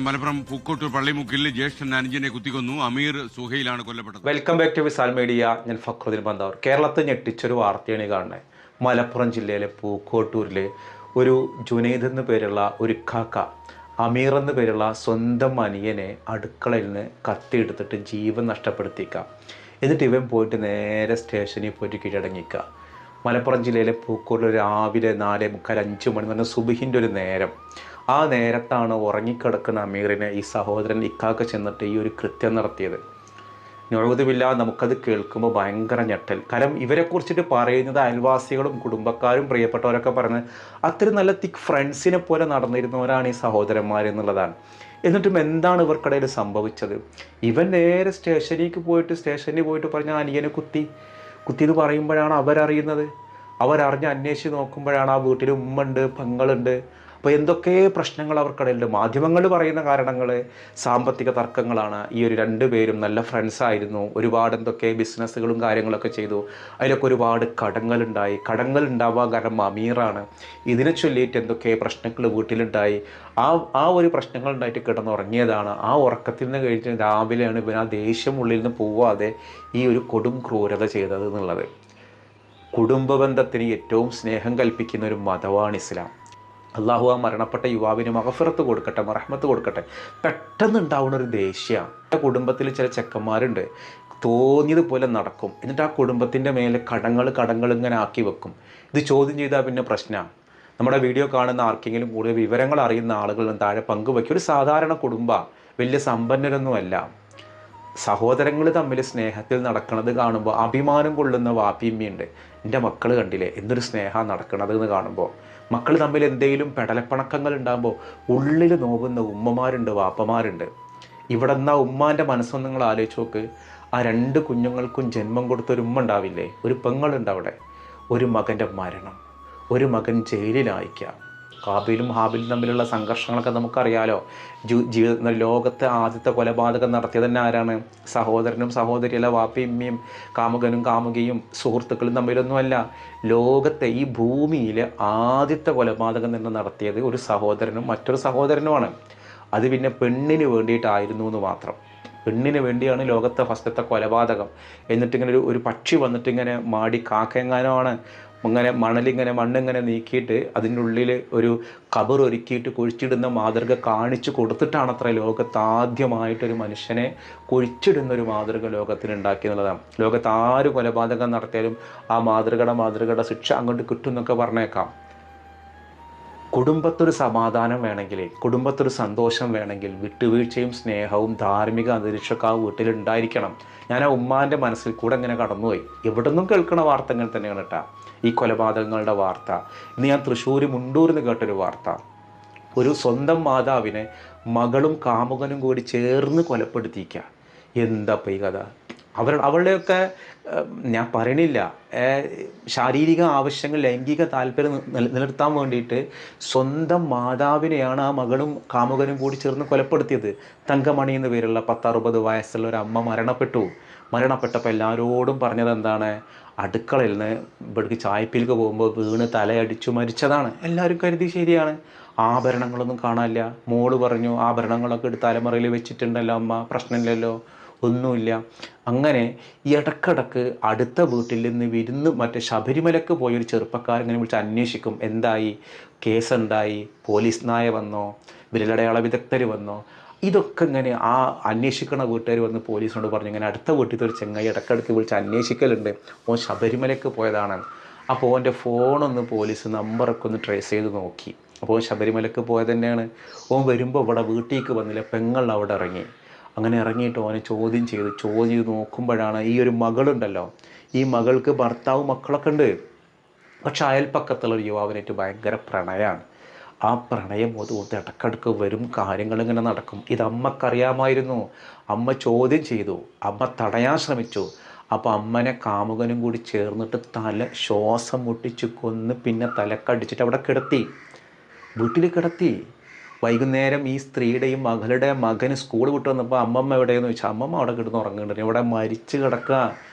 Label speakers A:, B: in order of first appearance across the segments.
A: മലപ്പുറം പൂക്കോട്ടൂർ പള്ളിമുക്കിൽ ജ്യേഷ്ഠൻ അനുജനെ കുത്തിക്കൊന്നു. അമീർ സുഹൈലാണ് കൊല്ലപ്പെട്ടത്.
B: Welcome back to Visal media. ഞാൻ ഫക്രുദ്ദീൻ ബന്ദാവർ. കേരളത്തെ ഞെട്ടിച്ചൊരു വാർത്തയാണ് കാണുന്നത്. മലപ്പുറം ജില്ലയിലെ പൂക്കോട്ടൂരിലെ ഒരു ജുനൈദ് എന്ന് പേരുള്ള ഒരു കാക്ക, അമീർ എന്ന് പേരുള്ള സ്വന്തം അനിയനെ അടുക്കളയിൽ നിന്ന് കത്തിയെടുത്തിട്ട് ജീവൻ നഷ്ടപ്പെടുത്തിക്കുക. എന്നിട്ട് ഇവൻ പോയിട്ട് നേരെ സ്റ്റേഷനിൽ പോയിട്ട് കീഴടങ്ങിക്കുക. മലപ്പുറം ജില്ലയിലെ പൂക്കോട്ടൂർ രാവിലെ 4:45 5 മണി പറഞ്ഞ സുബഹിൻ്റെ ഒരു നേരം. ആ നേരത്താണ് ഉറങ്ങിക്കിടക്കുന്ന അമീറിനെ ഈ സഹോദരൻ ഇക്കാക്ക ചെന്നിട്ട് ഈ ഒരു കൃത്യം നടത്തിയത്. നൗദുബില്ലാ, നമുക്കത് കേൾക്കുമ്പോൾ ഭയങ്കര ഞെട്ടൽ. കാരണം ഇവരെക്കുറിച്ചിട്ട് പറയുന്നത് അയൽവാസികളും കുടുംബക്കാരും പ്രിയപ്പെട്ടവരൊക്കെ പറയുന്നത് അത്രയും നല്ല തിക്ക് ഫ്രണ്ട്സിനെ പോലെ നടന്നിരുന്നവരാണ് ഈ സഹോദരന്മാരെന്നുള്ളതാണ്. എന്നിട്ടും എന്താണ് ഇവർക്കിടയിൽ സംഭവിച്ചത്? ഇവൻ നേരെ സ്റ്റേഷനിൽ പോയിട്ട് പറഞ്ഞ അനിയനെ കുത്തിയെന്ന് പറയുമ്പോഴാണ് അവരറിഞ്ഞ് അന്വേഷിച്ച് നോക്കുമ്പോഴാണ് ആ വീട്ടിൽ ഉമ്മ ഉണ്ട്, പെങ്ങളുണ്ട്. അപ്പോൾ എന്തൊക്കെ പ്രശ്നങ്ങൾ അവർക്കിടയിലുണ്ട്. മാധ്യമങ്ങൾ പറയുന്ന കാരണങ്ങൾ സാമ്പത്തിക തർക്കങ്ങളാണ്. ഈ ഒരു 2 പേരും നല്ല ഫ്രണ്ട്സായിരുന്നു. ഒരുപാട് എന്തൊക്കെ ബിസിനസ്സുകളും കാര്യങ്ങളൊക്കെ ചെയ്തു. അതിലൊക്കെ ഒരുപാട് കടങ്ങൾ ഉണ്ടാവാൻ കാരണം അമീറാണ്. ഇതിനെ ചൊല്ലിയിട്ട് എന്തൊക്കെ പ്രശ്നങ്ങൾ വീട്ടിലുണ്ടായി. ആ ഒരു പ്രശ്നങ്ങൾ ഉണ്ടായിട്ട് കിടന്നുറങ്ങിയതാണ്. ആ ഉറക്കത്തിൽ നിന്ന് കഴിഞ്ഞ് രാവിലെയാണ് ഇവൻ ആ ദേഷ്യം ഉള്ളിൽ നിന്ന് പോവാതെ ഈ ഒരു കൊടും ക്രൂരത ചെയ്തത് എന്നുള്ളത്. കുടുംബ ബന്ധത്തിന് ഏറ്റവും സ്നേഹം കൽപ്പിക്കുന്ന ഒരു മതമാണ് ഇസ്ലാം. അള്ളാഹു ആ മരണപ്പെട്ട യുവാവിന് മഗ്ഫിറത്ത് കൊടുക്കട്ടെ, റഹ്മത്ത് കൊടുക്കട്ടെ. പെട്ടെന്ന് ഉണ്ടാവുന്ന ഒരു ദേഷ്യമാണ്. കുടുംബത്തിൽ ചില ചെക്കന്മാരുണ്ട്, തോന്നിയതുപോലെ നടക്കും. എന്നിട്ട് ആ കുടുംബത്തിൻ്റെ മേലെ കടങ്ങൾ ഇങ്ങനെ ആക്കി വെക്കും. ഇത് ചോദ്യം ചെയ്താൽ പിന്നെ പ്രശ്നമാണ്. നമ്മുടെ വീഡിയോ കാണുന്ന ആർക്കെങ്കിലും കൂടുതൽ വിവരങ്ങൾ അറിയുന്ന ആളുകളും താഴെ പങ്കുവയ്ക്കും. ഒരു സാധാരണ കുടുംബമാണ്, വലിയ സമ്പന്നരൊന്നുമല്ല. സഹോദരങ്ങൾ തമ്മിൽ സ്നേഹത്തിൽ നടക്കുന്നത് കാണുമ്പോൾ അഭിമാനം കൊള്ളുന്ന വാപ്പിയമ്മയുണ്ട്. എൻ്റെ മക്കൾ കണ്ടില്ലേ എന്തൊരു സ്നേഹമാണ് നടക്കണത് എന്ന് കാണുമ്പോൾ. മക്കൾ തമ്മിൽ എന്തെങ്കിലും പെടലപ്പണക്കങ്ങൾ ഉണ്ടാകുമ്പോൾ ഉള്ളിൽ നോവുന്ന ഉമ്മമാരുണ്ട്, വാപ്പമാരുണ്ട്. ഇവിടെ നിന്നാ ഉമ്മാൻ്റെ മനസ്സൊന്നും നിങ്ങൾ ആലോചിച്ച് നോക്ക്. ആ 2 കുഞ്ഞുങ്ങൾക്കും ജന്മം കൊടുത്തൊരു ഉമ്മ ഉണ്ടാവില്ലേ, ഒരു പെങ്ങളുണ്ട് അവിടെ. ഒരു മകൻ്റെ മരണം, ഒരു മകൻ ജയിലിലയക്കുക. കാബീലും ഹാബിലും തമ്മിലുള്ള സംഘർഷങ്ങളൊക്കെ നമുക്കറിയാലോ. ലോകത്തെ ആദ്യത്തെ കൊലപാതകം നടത്തിയത് തന്നെ ആരാണ്? സഹോദരനും സഹോദരിയല്ല, വാപ്പയും കാമുകനും കാമുകിയും സുഹൃത്തുക്കളും തമ്മിലൊന്നുമല്ല. ലോകത്തെ ഈ ഭൂമിയിലെ ആദ്യത്തെ കൊലപാതകം തന്നെ നടത്തിയത് ഒരു സഹോദരനും മറ്റൊരു സഹോദരനുമാണ്. അത് പിന്നെ പെണ്ണിന് വേണ്ടിയിട്ടായിരുന്നു എന്ന് മാത്രം. പെണ്ണിന് വേണ്ടിയാണ് ലോകത്തെ ഫസ്റ്റത്തെ കൊലപാതകം. എന്നിട്ടിങ്ങനെ ഒരു പക്ഷി വന്നിട്ടിങ്ങനെ മാടി കാക്കയെങ്ങാനുമാണ് ഇങ്ങനെ മണ്ണിങ്ങനെ നീക്കിയിട്ട് അതിൻ്റെ ഉള്ളിൽ ഒരു ഖബർ ഒരുക്കിയിട്ട് കുഴിച്ചിടുന്ന മാതൃക കാണിച്ചു കൊടുത്തിട്ടാണ് അത്ര ലോകത്ത് ആദ്യമായിട്ടൊരു മനുഷ്യനെ കുഴിച്ചിടുന്നൊരു മാതൃക ലോകത്തിന് ഉണ്ടാക്കി എന്നുള്ളതാണ്. ലോകത്ത് ആര് കൊലപാതകം നടത്തിയാലും ആ മാതൃകയുടെ ശിക്ഷ അങ്ങോട്ട് കിട്ടും എന്നൊക്കെ പറഞ്ഞേക്കാം. കുടുംബത്തൊരു സമാധാനം വേണമെങ്കിൽ, കുടുംബത്തൊരു സന്തോഷം വേണമെങ്കിൽ വിട്ടുവീഴ്ചയും സ്നേഹവും ധാർമ്മിക അന്തരീക്ഷമൊക്കെ ആ വീട്ടിലുണ്ടായിരിക്കണം. ഞാൻ ആ ഉമ്മാൻ്റെ മനസ്സിൽ കൂടെ ഇങ്ങനെ കടന്നുപോയി. എവിടെ നിന്നും കേൾക്കണ വാർത്തകൾ തന്നെയാണ് കേട്ടോ ഈ കൊലപാതകങ്ങളുടെ വാർത്ത. ഇന്ന് ഞാൻ തൃശ്ശൂർ മുണ്ടൂരിൽ നിന്ന് കേട്ടൊരു വാർത്ത. ഒരു സ്വന്തം മാതാവിനെ മകളും കാമുകനും കൂടി ചേർന്ന് കൊലപ്പെടുത്തിക്കുക. എന്താ ഈ കഥ? അവളുടെയൊക്കെ ഞാൻ പറയണില്ല, ശാരീരിക ആവശ്യങ്ങൾ, ലൈംഗിക താല്പര്യം നിലനിർത്താൻ വേണ്ടിയിട്ട് സ്വന്തം മാതാവിനെയാണ് ആ മകളും കാമുകനും കൂടി ചേർന്ന് കൊലപ്പെടുത്തിയത്. തങ്കമണി എന്ന് പേരുള്ള 10-60 വയസ്സുള്ള ഒരു അമ്മ മരണപ്പെട്ടപ്പോൾ എല്ലാവരോടും പറഞ്ഞത് എന്താണ്? അടുക്കളയിൽ നിന്ന് ഇവിടേക്ക് ചായപ്പിലേക്ക് പോകുമ്പോൾ വീണ് തലയടിച്ചു മരിച്ചതാണ്. എല്ലാവരും കരുതി ശരിയാണ്, ആഭരണങ്ങളൊന്നും കാണാനില്ല. മോള് പറഞ്ഞു ആഭരണങ്ങളൊക്കെ എടുത്ത് തലമുറയിൽ വെച്ചിട്ടുണ്ടല്ലോ അമ്മ, പ്രശ്നമില്ലല്ലോ, ഒന്നുമില്ല. അങ്ങനെ ഇടക്കിടക്ക് അടുത്ത വീട്ടിൽ നിന്ന് മറ്റേ ശബരിമലക്ക് പോയൊരു ചെറുപ്പക്കാരിങ്ങനെ വിളിച്ച് അന്വേഷിക്കും. എന്തായി, കേസുണ്ടായി, പോലീസ് നായ വന്നോ, വിരലടയാള വിദഗ്ധർ വന്നോ? ഇതൊക്കെ ഇങ്ങനെ ആ അന്വേഷിക്കണ വീട്ടുകാർ വന്ന് പോലീസിനോട് പറഞ്ഞു ഇങ്ങനെ അടുത്ത വീട്ടിൽ ഒരു ചെങ്ങായി ഇടക്കിടക്ക് വിളിച്ച് അന്വേഷിക്കലുണ്ട്, ഓൻ ശബരിമലക്ക് പോയതാണ്. അപ്പോൾ ഓൻ്റെ ഫോണൊന്ന് പോലീസ് നമ്പറൊക്കെ ഒന്ന് ട്രേസ് ചെയ്ത് നോക്കി. അപ്പോൾ ശബരിമലക്ക് പോയത് തന്നെയാണ്. ഓൻ വരുമ്പോൾ ഇവിടെ വീട്ടിലേക്ക് വന്നില്ല, പെങ്ങൾ അവിടെ ഇറങ്ങി. അങ്ങനെ ഇറങ്ങിയിട്ട് ഓനെ ചോദ്യം ചെയ്ത് നോക്കുമ്പോഴാണ് ഈ ഒരു മകളുണ്ടല്ലോ, ഈ മകൾക്ക് ഭർത്താവും മക്കളൊക്കെ ഉണ്ട്. പക്ഷെ അയൽപ്പക്കത്തുള്ള ഒരു യുവാവിനായിട്ട് ഭയങ്കര പ്രണയമാണ്. ആ പ്രണയം ഒതുകൊണ്ട് ഇടക്കിടക്ക് വരും, കാര്യങ്ങളിങ്ങനെ നടക്കും. ഇത് അമ്മക്കറിയാമായിരുന്നു. അമ്മ ചോദ്യം ചെയ്തു, അമ്മ തടയാൻ ശ്രമിച്ചു. അപ്പോൾ അമ്മനെ കാമുകനും കൂടി ചേർന്നിട്ട് ശ്വാസം മുട്ടിച്ച് കൊന്ന് പിന്നെ തലക്കടിച്ചിട്ട് അവിടെ വീട്ടിൽ കിടത്തി. വൈകുന്നേരം ഈ സ്ത്രീയുടെയും മകളുടെ മകന് സ്കൂൾ വിട്ട് വന്നപ്പോൾ അമ്മമ്മ എവിടെയെന്ന് ചോദിച്ചാൽ അമ്മമ്മ അവിടെ കിടന്ന് ഉറങ്ങുന്നുണ്ട്, ഇവിടെ മരിച്ച് കിടക്കുക,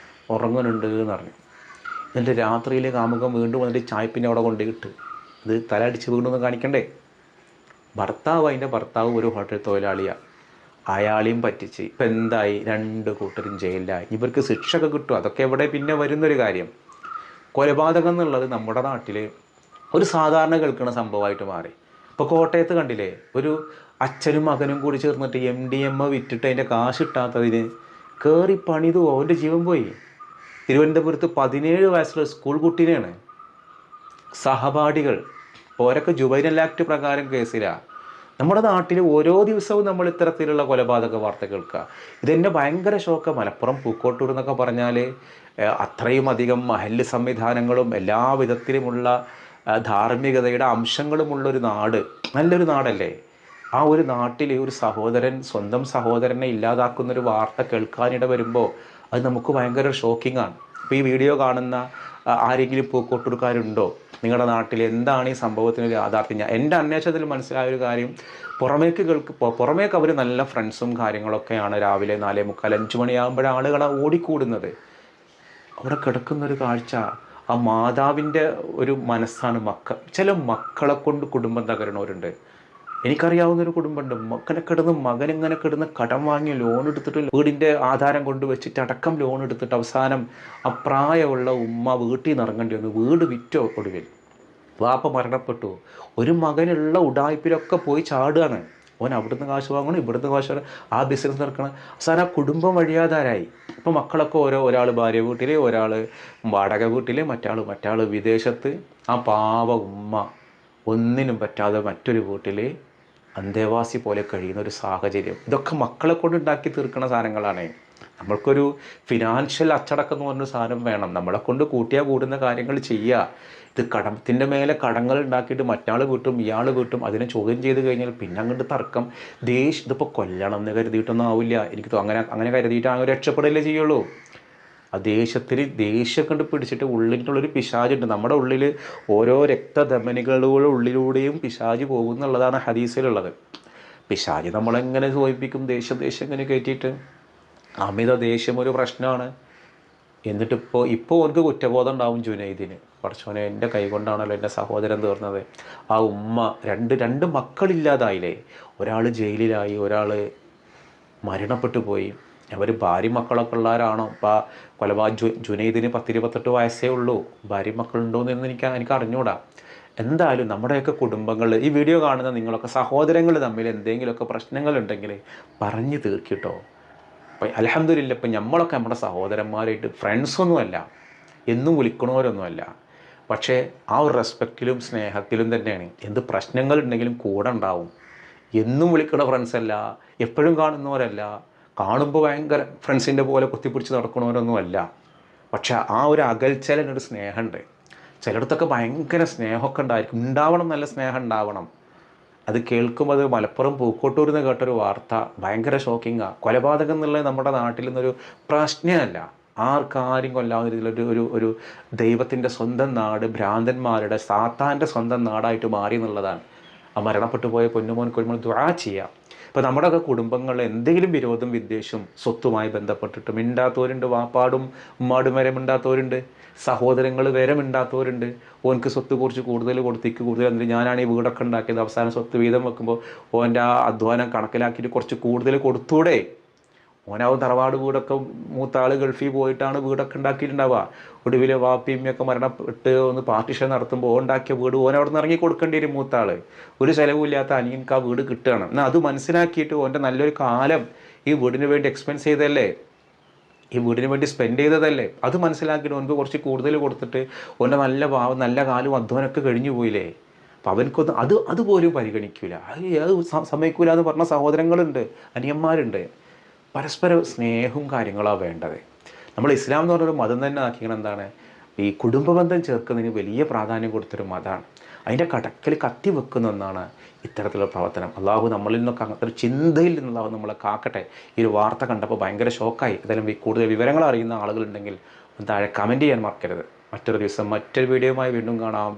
B: ഉറങ്ങുന്നുണ്ട് എന്ന് പറഞ്ഞു. എന്നിട്ട് രാത്രിയിൽ കാമുകം വീണ്ടും വന്നിട്ട് ചായപ്പിന്നെ അവിടെ കൊണ്ടുപോയിട്ട് ഇത് തല അടിച്ച് വീണ്ടും ഒന്ന് കാണിക്കണ്ടേ. അതിൻ്റെ ഭർത്താവ് ഒരു ഹോട്ടൽ തൊഴിലാളിയാണ്. അയാളെയും പറ്റിച്ച് ഇപ്പം എന്തായി, 2 കൂട്ടരും ജയിലിലായി. ഇവർക്ക് ശിക്ഷയൊക്കെ കിട്ടും, അതൊക്കെ എവിടെ പിന്നെ വരുന്നൊരു കാര്യം. കൊലപാതകം എന്നുള്ളത് നമ്മുടെ നാട്ടിൽ ഒരു സാധാരണ കേൾക്കുന്ന സംഭവമായിട്ട് മാറി. ഇപ്പോൾ കോട്ടയത്ത് കണ്ടില്ലേ, ഒരു അച്ഛനും മകനും കൂടി ചേർന്നിട്ട് MDMA വിറ്റിട്ട് അതിൻ്റെ കാശ് കിട്ടാത്തതിന് കയറി പണിതു, അവൻ്റെ ജീവൻ പോയി. തിരുവനന്തപുരത്ത് 17 വയസ്സുള്ള സ്കൂൾ കുട്ടീനെയാണ് സഹപാഠികൾ, ഓരൊക്കെ ജുവൈനൽ ആക്ട് പ്രകാരം കേസിലാണ്. നമ്മുടെ നാട്ടിൽ ഓരോ ദിവസവും നമ്മൾ ഇത്തരത്തിലുള്ള കൊലപാതക വാർത്ത കേൾക്കുക. ഇതെന്നെ ഭയങ്കര ഷോക്ക്. മലപ്പുറം പൂക്കോട്ടൂർ എന്നൊക്കെ പറഞ്ഞാൽ അത്രയും അധികം മഹല്ല് സംവിധാനങ്ങളും എല്ലാ വിധത്തിലുമുള്ള ധാർമ്മികതയുടെ അംശങ്ങളുമുള്ളൊരു നാട്, നല്ലൊരു നാടല്ലേ. ആ ഒരു നാട്ടിൽ ഒരു സഹോദരൻ സ്വന്തം സഹോദരനെ ഇല്ലാതാക്കുന്നൊരു വാർത്ത കേൾക്കാനിട വരുമ്പോൾ അത് നമുക്ക് ഭയങ്കര ഷോക്കിംഗ് ആണ്. ഇപ്പോൾ ഈ വീഡിയോ കാണുന്ന ആരെങ്കിലും പൂക്കോട്ടൂർക്കാരുണ്ടോ? നിങ്ങളുടെ നാട്ടിൽ എന്താണ് ഈ സംഭവത്തിനൊരു യാഥാർത്ഥ്യം? എൻ്റെ അന്വേഷണത്തിൽ മനസ്സിലായൊരു കാര്യം, പുറമേക്ക് അവർ നല്ല ഫ്രണ്ട്സും കാര്യങ്ങളൊക്കെയാണ്. രാവിലെ 4:45 5 മണിയാകുമ്പോഴാണ് ആളുകളെ ഓടിക്കൂടുന്നത്. അവിടെ കിടക്കുന്നൊരു കാഴ്ച, ആ മാതാവിൻ്റെ ഒരു മനസ്സാണ്. ചില മക്കളെ കൊണ്ട് കുടുംബം തകരണവരുണ്ട്. എനിക്കറിയാവുന്നൊരു കുടുംബമുണ്ട്, മകനിങ്ങനെ കിടന്ന് കടം വാങ്ങി ലോൺ എടുത്തിട്ട് വീടിൻ്റെ ആധാരം കൊണ്ട് വെച്ചിട്ട് അടക്കം ലോൺ എടുത്തിട്ട് അവസാനം ആ പ്രായമുള്ള ഉമ്മ വീട്ടിൽ നിന്ന് ഇറങ്ങേണ്ടി വന്നു. വീട് വിറ്റോ ഒടുവിൽ. വാപ്പ മരണപ്പെട്ടു. ഒരു മകനുള്ള ഉടായ്പിലൊക്കെ പോയി ചാടുകയാണ്. ഓൻ അവിടുന്ന് കാശ് വാങ്ങണം, ഇവിടുന്ന് കാശ് വാങ്ങണം, ആ ബിസിനസ് നടക്കണം. അവസാനം ആ കുടുംബം വഴിയാധാരായി. ഇപ്പോൾ മക്കളൊക്കെ ഒരാൾ ഭാര്യ വീട്ടിൽ, ഒരാൾ വാടക വീട്ടിൽ, മറ്റാൾ വിദേശത്ത്. ആ പാവ ഉമ്മ ഒന്നിനും പറ്റാതെ മറ്റൊരു വീട്ടിൽ അന്തേവാസി പോലെ കഴിയുന്ന ഒരു സാഹചര്യം. ഇതൊക്കെ മക്കളെ കൊണ്ട് ഉണ്ടാക്കി തീർക്കുന്ന സാധനങ്ങളാണ്. നമ്മൾക്കൊരു ഫിനാൻഷ്യൽ അച്ചടക്കം എന്ന് പറഞ്ഞൊരു സാധനം വേണം. നമ്മളെ കൊണ്ട് കൂട്ടിയാൽ കൂടുന്ന കാര്യങ്ങൾ ചെയ്യുക. ഇത് കടത്തിൻ്റെ മേലെ കടങ്ങൾ ഉണ്ടാക്കിയിട്ട് മറ്റാൾ വീട്ടും ഇയാൾ വീട്ടും അതിനെ ചോദ്യം ചെയ്ത് കഴിഞ്ഞാൽ പിന്നെ അങ്ങോട്ട് തർക്കം, ഇതിപ്പോൾ കൊല്ലണം എന്ന് കരുതിയിട്ടൊന്നും ആവില്ല. എനിക്ക് അങ്ങനെ കരുതിയിട്ടാണ് രക്ഷപ്പെടലേ ചെയ്യുള്ളൂ. ആ ദേഷ്യം കണ്ട് പിടിച്ചിട്ട് ഉള്ളിലുള്ളൊരു പിശാചുണ്ട്. നമ്മുടെ ഉള്ളിൽ ഓരോ രക്തധമനികളുടെ ഉള്ളിലൂടെയും പിശാച് പോകും എന്നുള്ളതാണ് ഹദീസിലുള്ളത്. പിശാച് നമ്മളെങ്ങനെ സൂചിപ്പിക്കും? ദേഷ്യം ഇങ്ങനെ കയറ്റിയിട്ട്. അമിത ദേഷ്യം ഒരു പ്രശ്നമാണ്. എന്നിട്ടിപ്പോൾ അവർക്ക് കുറ്റബോധം ഉണ്ടാവും ജുനൈദിന്. പടച്ചോനെ, എൻ്റെ കൈ കൊണ്ടാണല്ലോ എൻ്റെ സഹോദരൻ തീർന്നത്. ആ ഉമ്മ രണ്ട് മക്കളില്ലാതായില്ലേ. ഒരാൾ ജയിലിലായി, ഒരാൾ മരണപ്പെട്ടു പോയി. അവർ ഭാര്യ മക്കളൊക്കെ ഉള്ളവരാണോ? ഇപ്പോൾ ജുനൈദിന് 10-28 വയസ്സേ ഉള്ളൂ. ഭാര്യ മക്കളുണ്ടോയെന്ന് എനിക്ക് അറിഞ്ഞൂടാ. എന്തായാലും നമ്മുടെയൊക്കെ കുടുംബങ്ങളിൽ ഈ വീഡിയോ കാണുന്ന നിങ്ങളൊക്കെ സഹോദരങ്ങൾ തമ്മിൽ എന്തെങ്കിലുമൊക്കെ പ്രശ്നങ്ങളുണ്ടെങ്കിൽ പറഞ്ഞു തീർക്കിട്ടോ. അപ്പം അൽഹംദുലില്ലാ, ഇപ്പം നമ്മളൊക്കെ നമ്മുടെ സഹോദരന്മാരായിട്ട് ഫ്രണ്ട്സൊന്നുമല്ല, എന്നും വിളിക്കണവരൊന്നുമല്ല. പക്ഷേ ആ ഒരു റെസ്പെക്റ്റിലും സ്നേഹത്തിലും തന്നെയാണ്. എന്ത് പ്രശ്നങ്ങളുണ്ടെങ്കിലും കൂടെ ഉണ്ടാവും. എന്നും വിളിക്കുന്ന ഫ്രണ്ട്സല്ല, എപ്പോഴും കാണുന്നവരല്ല, കാണുമ്പോൾ ഭയങ്കര ഫ്രണ്ട്സിൻ്റെ പോലെ കുത്തിപ്പിടിച്ച് നടക്കണവരൊന്നുമല്ല. പക്ഷെ ആ ഒരു അകൽച്ചലൊരു സ്നേഹമുണ്ട്. ചിലയിടത്തൊക്കെ ഭയങ്കര സ്നേഹമൊക്കെ ഉണ്ടാവണം, നല്ല സ്നേഹം ഉണ്ടാവണം. അത് കേൾക്കുമ്പോൾ അത് മലപ്പുറം പൂക്കോട്ടൂരിൽ നിന്ന് കേട്ടൊരു വാർത്ത ഭയങ്കര ഷോക്കിങ്ങാണ്. കൊലപാതകം എന്നുള്ളത് നമ്മുടെ നാട്ടിൽ നിന്നൊരു പ്രശ്നമല്ല. ആർക്കാരും കൊല്ലാവുന്ന രീതിയിലൊരു ഒരു ദൈവത്തിൻ്റെ സ്വന്തം നാട്, ഭ്രാന്തന്മാരുടെ സാത്താൻ്റെ സ്വന്തം നാടായിട്ട് മാറി എന്നുള്ളതാണ്. ആ മരണപ്പെട്ടു പോയ പൊന്നുമോൻക്ക് നമ്മൾ ദുആ ചെയ്യാം. ഇപ്പോൾ നമ്മുടെയൊക്കെ കുടുംബങ്ങളിൽ എന്തെങ്കിലും വിരോധം വിദ്വേഷവും സ്വത്തുമായി ബന്ധപ്പെട്ടിട്ട് മിണ്ടാത്തവരുണ്ട്. വാപ്പാടും ഉമ്മാടും വരെ മിണ്ടാത്തവരുണ്ട്. സഹോദരങ്ങൾ വരെ മിണ്ടാത്തവരുണ്ട്. ഓനക്ക് സ്വത്ത് കുറച്ച് കൂടുതൽ കൊടുത്തേക്ക് കൂടുതൽ, എന്നിട്ട് ഞാനാണ് ഈ വീടൊക്കെ ഉണ്ടാക്കിയത്, അവസാനം സ്വത്ത് വീതം വെക്കുമ്പോൾ ഓൻ്റെ ആ അധ്വാനം കണക്കിലാക്കിയിട്ട് കുറച്ച് കൂടുതൽ കൊടുത്തൂടെ? ഓനാവും തറവാട് വീടൊക്കെ മൂത്താൾ ഗൾഫിൽ പോയിട്ടാണ് വീടൊക്കെ ഉണ്ടാക്കിയിട്ടുണ്ടാവുക. ഒടുവിൽ വാപ്പിയമ്മയൊക്കെ മരണപ്പെട്ട് ഒന്ന് പാർട്ടിഷൻ നടത്തുമ്പോൾ ഉണ്ടാക്കിയ വീട് ഓനവിടെ നിന്ന് ഇറങ്ങി കൊടുക്കേണ്ടി വരും. മൂത്താൾ ഒരു ചിലവില്ലാത്ത അനിയൻക്ക് ആ വീട് കിട്ടുകയാണ്. എന്നാൽ അത് മനസ്സിലാക്കിയിട്ട് ഓൻ്റെ നല്ലൊരു കാലം ഈ വീടിന് വേണ്ടി എക്സ്പെൻസ് ചെയ്തതല്ലേ, ഈ വീടിന് വേണ്ടി സ്പെൻഡ് ചെയ്തതല്ലേ. അത് മനസ്സിലാക്കിയിട്ട് ഓനക്ക് കുറച്ച് കൂടുതൽ കൊടുത്തിട്ട് ഓൻ്റെ നല്ല കാലം അധ്വാനമൊക്കെ കഴിഞ്ഞു പോയില്ലേ. അപ്പം അവനക്കൊന്നും അതുപോലും പരിഗണിക്കില്ല. അത് സമ്മതിക്കില്ല എന്ന് പറഞ്ഞ സഹോദരങ്ങളുണ്ട്, അനിയന്മാരുണ്ട്. പരസ്പര സ്നേഹവും കാര്യങ്ങളാണ് വേണ്ടത്. നമ്മൾ ഇസ്ലാം എന്ന് പറഞ്ഞൊരു മതം തന്നെ ആക്കിയത് എന്താണ്? ഈ കുടുംബബന്ധം ചേർക്കുന്നതിന് വലിയ പ്രാധാന്യം കൊടുത്തൊരു മതമാണ്. അതിൻ്റെ കടക്കൽ കത്തി വെക്കുന്ന ഒന്നാണ് ഇത്തരത്തിലുള്ള പ്രവർത്തനം. അള്ളാഹു നമ്മളിൽ നിന്നൊക്കെ അങ്ങനത്തെ ഒരു ചിന്തയിൽ നിന്നുള്ളാഹു നമ്മളെ കാക്കട്ടെ. ഈ ഒരു വാർത്ത കണ്ടപ്പോൾ ഭയങ്കര ഷോക്കായി. ഏതായാലും കൂടുതൽ വിവരങ്ങൾ അറിയുന്ന ആളുകളുണ്ടെങ്കിൽ താഴെ കമൻറ്റ് ചെയ്യാൻ മറക്കരുത്. മറ്റൊരു ദിവസം മറ്റൊരു വീഡിയോയുമായി വീണ്ടും കാണാം.